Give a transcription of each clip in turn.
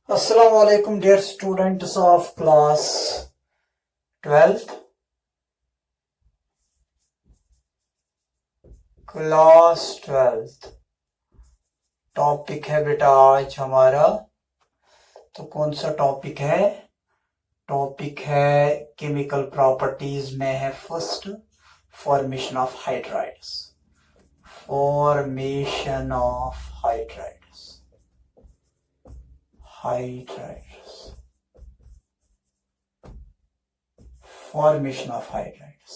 Assalamu alaikum dear students of class 12th. Class 12th topic है बेटा आज हमारा। तो कौन सा टॉपिक है? टॉपिक है केमिकल प्रॉपर्टीज में है first formation of hydrides. Formation of hydrides. Formation of hydrides.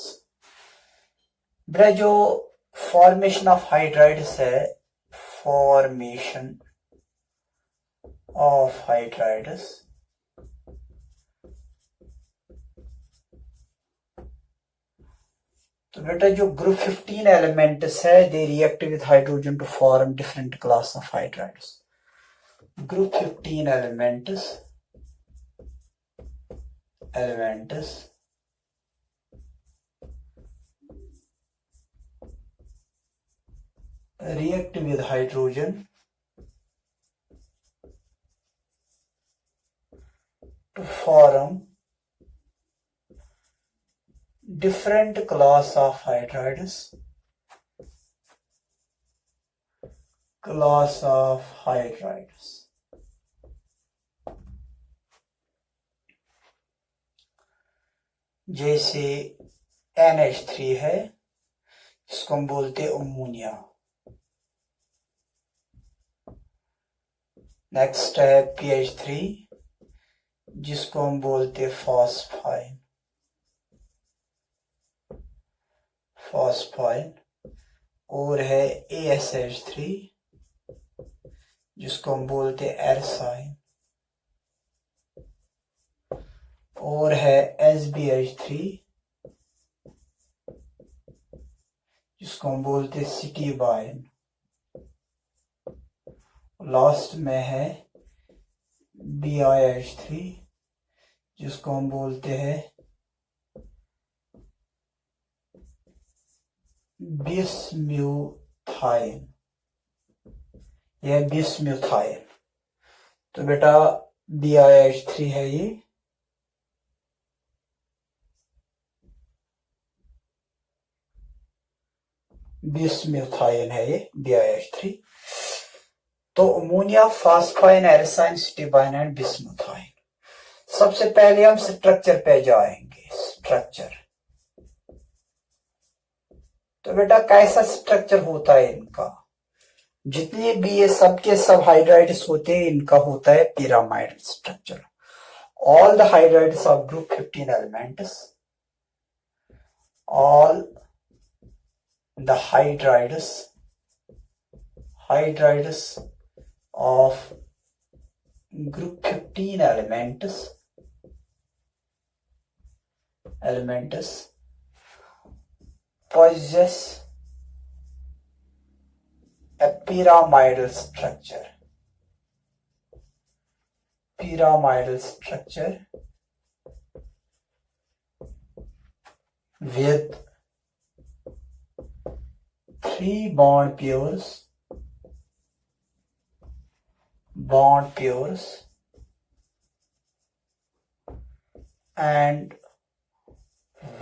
बेटा जो फॉर्मेशन ऑफ हाइड्राइड्स है, फॉर्मेशन ऑफ हाइड्राइड्स तो बेटा जो ग्रुप 15 एलिमेंट्स है they react with hydrogen to form different class of hydrides. Group 15 elements react with hydrogen to form different class of hydrides. जैसे NH3 है जिसको हम बोलते अमोनिया। नेक्स्ट है PH3 जिसको हम बोलते फॉस्फाइन। और है ASH3 जिसको हम बोलते एरसाइन। और है SBH3 जिसको हम बोलते सिटीबाइन। लास्ट में है BiH3 जिसको हम बोलते हैं बिस्म्यूथाइन। यह बिस्म्यूथाइन। तो बेटा BiH3 है ये। बिस्म्यूथाइन है ये BiH3। तो अमोनिया, फॉस्फाइन, एरसाइन, सिटीबाइन एंड बिस्मुथाइन। सबसे पहले हम स्ट्रक्चर पे जाएंगे। स्ट्रक्चर तो बेटा कैसा स्ट्रक्चर होता है इनका? जितने भी ये सबके सब हाइड्राइड्स होते हैं इनका होता है pyramid structure. All the hydrides of group 15 elements, all the hydrides of group 15 elements possess a pyramidal structure with 3 bond pairs and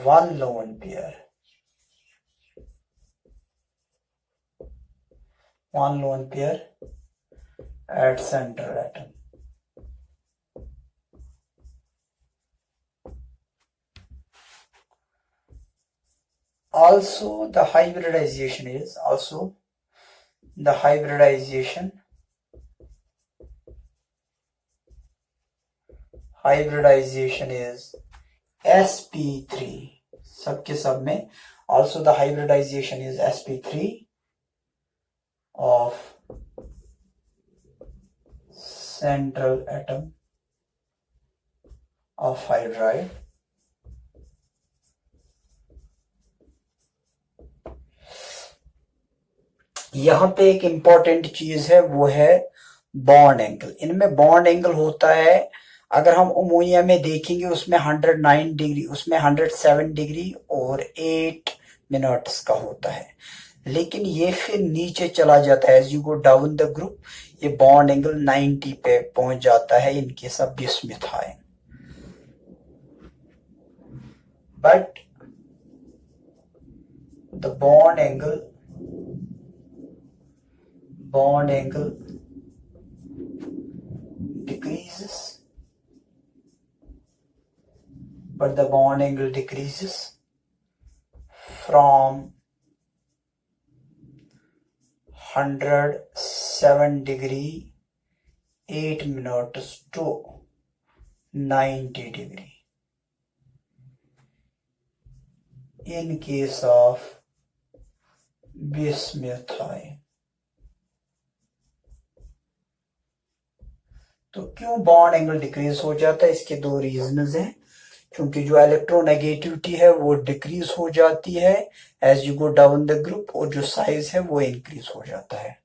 1 lone pair. At central atom. Also the hybridization is sp3 सबके सब में। Also the hybridization is sp3 of central atom of hydride यहां पे एक important चीज है वो है बॉन्ड एंगल। इनमें बॉन्ड एंगल होता है, अगर हम अमोनिया में देखेंगे उसमें 109 डिग्री, उसमें 107 डिग्री और 8 मिनट्स का होता है। लेकिन ये फिर नीचे चला जाता है। As you go down the group ये बॉन्ड एंगल 90 पे पहुंच जाता है in case of bismuth ion. But the bond angle decreases, but the bond angle decreases from 107 degree 8 minutes to 90 degree in case of bismuth ion। तो क्यों bond angle decrease हो जाता है? इसके दो रीजंस हैं। क्योंकि जो इलेक्ट्रोनेगेटिविटी है वो डिक्रीज हो जाती है as you go down the group, और जो साइज है वो इंक्रीज हो जाता है।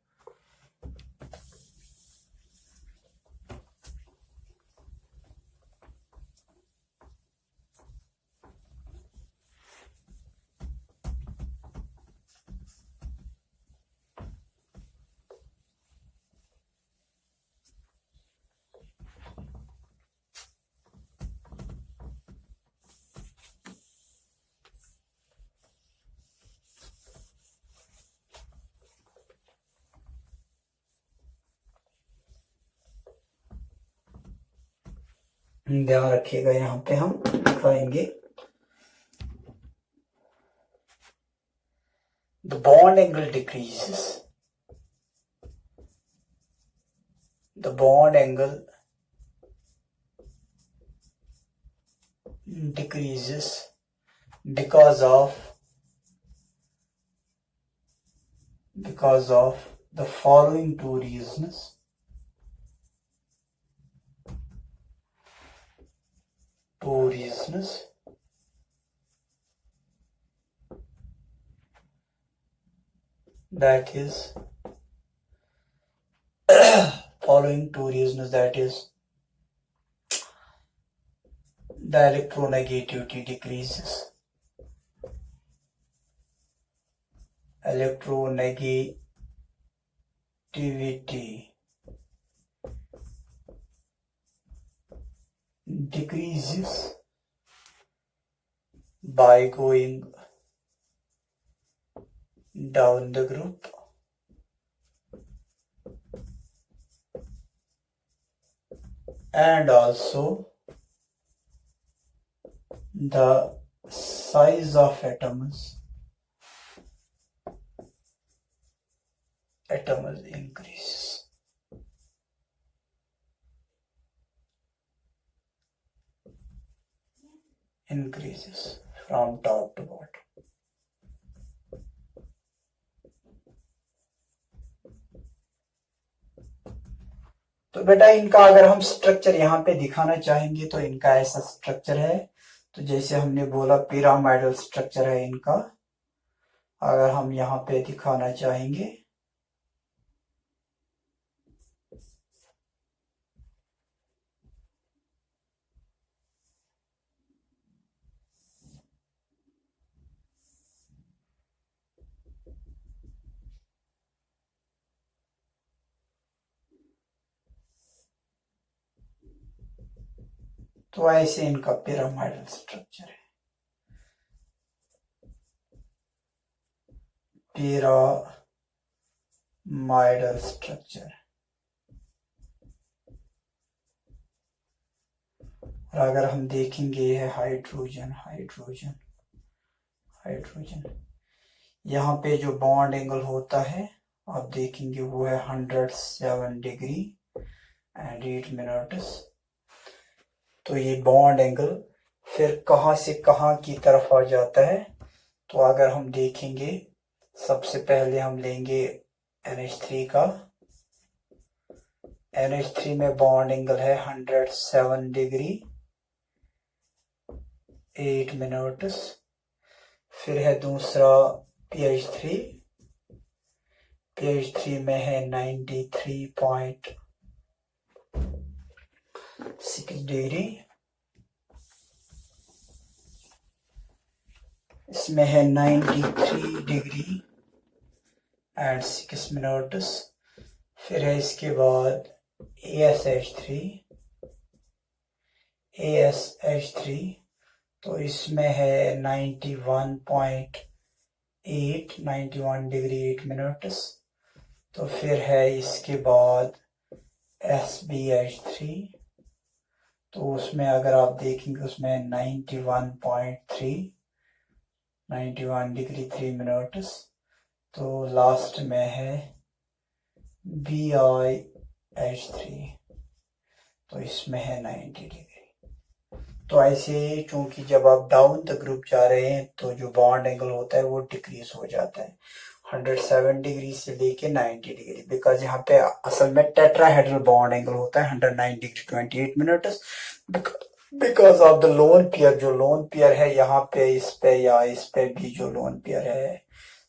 ध्यान रखिएगा, यहाँ पे हम दिखाएंगे the bond angle decreases, the bond angle decreases because of the following two reasons। That is following two reasons, that is the electronegativity decreases, by going down the group, and also the size of atoms increases from top to bottom। तो बेटा इनका अगर हम structure यहाँ पे दिखाना चाहेंगे तो इनका ऐसा स्ट्रक्चर है। तो जैसे हमने बोला पिरामिडल स्ट्रक्चर है इनका। अगर हम यहाँ पे दिखाना चाहेंगे तो ऐसे इनका पिरामिडल स्ट्रक्चर है। Pyramidal structure. और अगर हम देखेंगे ये है हाइड्रोजन, यहाँ पे जो बॉन्ड एंगल होता है आप देखेंगे वो है 107 डिग्री एंड 8 मिनट्स। तो ये बॉन्ड एंगल फिर कहाँ से कहाँ की तरफ आ जाता है? तो अगर हम देखेंगे सबसे पहले हम लेंगे NH3 का। NH3 में बॉन्ड एंगल है 107 डिग्री 8 मिनट्स। फिर है दूसरा PH3 में है 93.6 डिग्री। इसमें है 93 डिग्री एंड 6 मिनट्स। फिर है इसके बाद ASH3 तो इसमें है 91 डिग्री 8 मिनट्स। तो फिर है इसके बाद SBH3 तो उसमें अगर आप देखेंगे उसमें 91 डिग्री 3 मिनट्स। तो लास्ट में है BIH3 तो इसमें है 90 डिग्री। तो ऐसे चूंकि जब आप डाउन द ग्रुप जा रहे हैं तो जो बॉन्ड एंगल होता है वो डिक्रीज हो जाता है 107 डिग्री से लेके 90 डिग्री, बिकॉज यहाँ पे असल में टेट्राहेड्रल बॉन्ड एंगल होता है 109 degree 28 minutes because of the lone pair. जो लोन पेयर है यहाँ पे इस पे या इस पे भी जो लोन पेयर है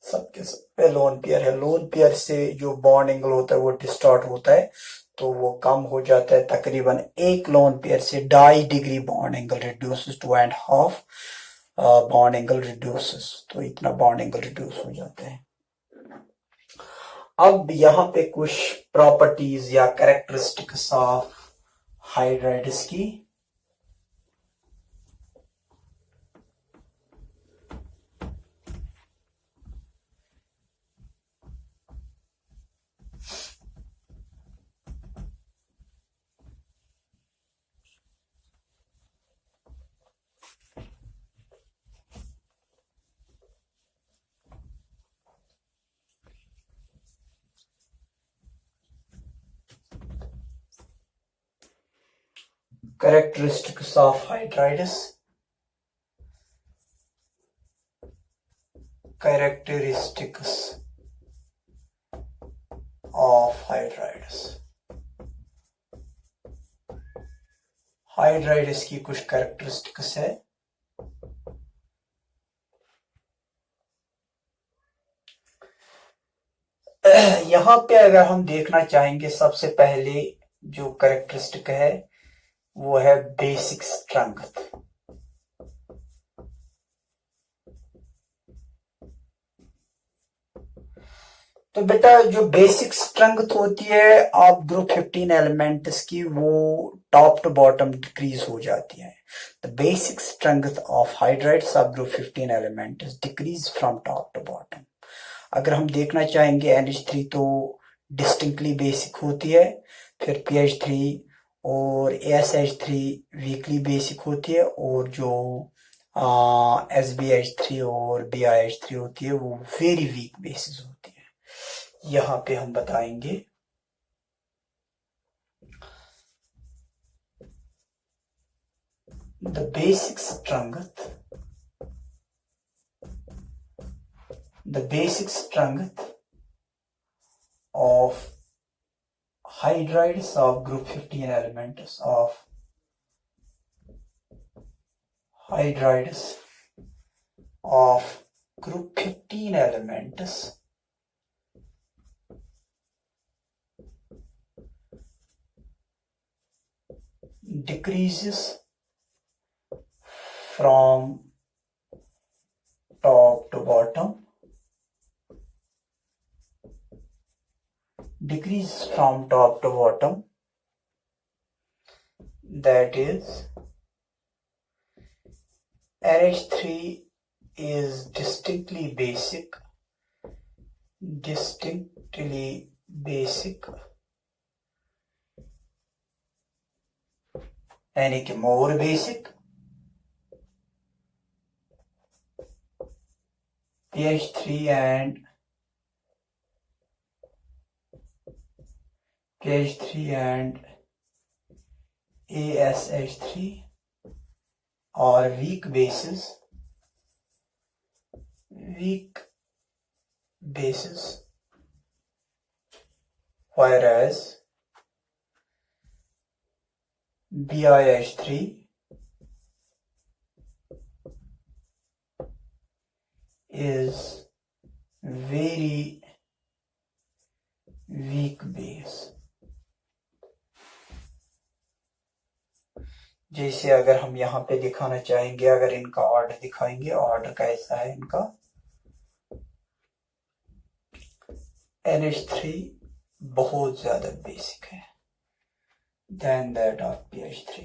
सबके सब पे लोन पेयर है, लोन पेयर से जो बॉन्ड एंगल होता है वो डिस्टॉर्ट होता है तो वो कम हो जाता है तकरीबन एक लोन पेयर से 2.5 degree bond angle reduces 2.5 bond angle reduces. तो इतना बॉन्ड एंगल रिड्यूस हो जाता है। अब यहाँ पे कुछ प्रॉपर्टीज या कैरेक्टरिस्टिक्स ऑफ हाइड्राइड्स की। Characteristics of hydrides. Characteristics of hydrides. Hydrides की कुछ कैरेक्टरिस्टिक्स है। यहाँ पे अगर हम देखना चाहेंगे सबसे पहले जो कैरेक्टरिस्टिक है वो है बेसिक स्ट्रेंथ। तो बेटा जो बेसिक स्ट्रेंथ होती है आप ग्रुप 15 एलिमेंट्स की वो टॉप टू बॉटम डिक्रीज हो जाती है। The basic strength of hydrides of group 15 elements decrease from top to bottom. अगर हम देखना चाहेंगे NH3 तो डिस्टिंक्टली बेसिक होती है, फिर PH3 और ASH3 वीकली बेसिक होती है और जो SBH3 और BIH3 होती है वो वेरी वीक बेसिस होती है। यहाँ पे हम बताएंगे the basic strength of hydrides of group 15 elements of hydrides of group 15 elements decreases from top to bottom, that is NH3 is distinctly basic यानी कि more basic, PH3 and ASH3 are weak bases, whereas BIH3 is very weak base। जैसे अगर हम यहाँ पे दिखाना चाहेंगे, अगर इनका ऑर्डर दिखाएंगे, ऑर्डर कैसा है इनका, NH3 बहुत ज्यादा बेसिक है than that of PH3,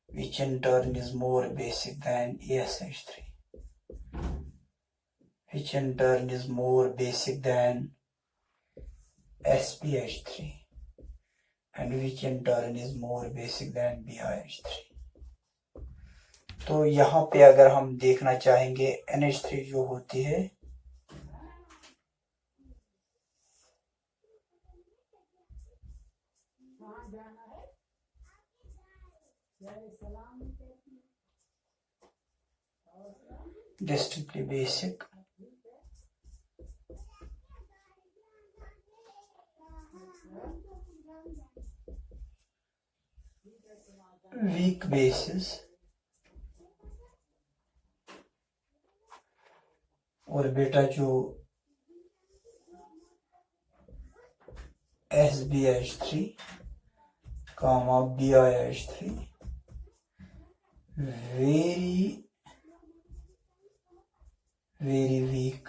which in turn is more basic than ASH3, which in turn is more basic than SPH3, and which in turn is more basic than BIH3. तो यहाँ पे अगर हम देखना चाहेंगे NH3 जो होती है distinctly basic, weak bases, और बेटा जो SBH3 comma BIH3 very weak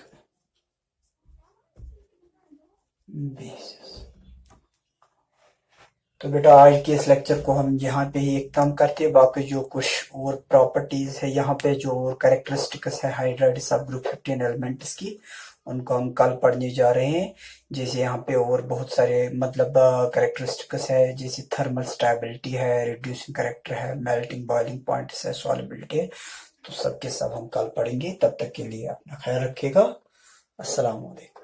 basis. तो बेटा आज के इस लेक्चर को हम यहाँ पे ही एकदम करते हैं। बाकी जो कुछ और प्रॉपर्टीज है यहाँ पे, जो और कैरेक्टरिस्टिक्स है हाइड्राइड सब ग्रुप 15 एलिमेंट्स की, उनको हम कल पढ़ने जा रहे हैं। जैसे यहाँ पे और बहुत सारे मतलब कैरेक्टरिस्टिक्स है, जैसे थर्मल स्टेबिलिटी है, रिड्यूसिंग कैरेक्टर है, मेल्टिंग बॉइलिंग पॉइंट है, सॉलिबिलिटी है। तो सबके सब हम कल पढ़ेंगे। तब तक के लिए अपना ख्याल रखिएगा। अस्सलाम वालेकुम।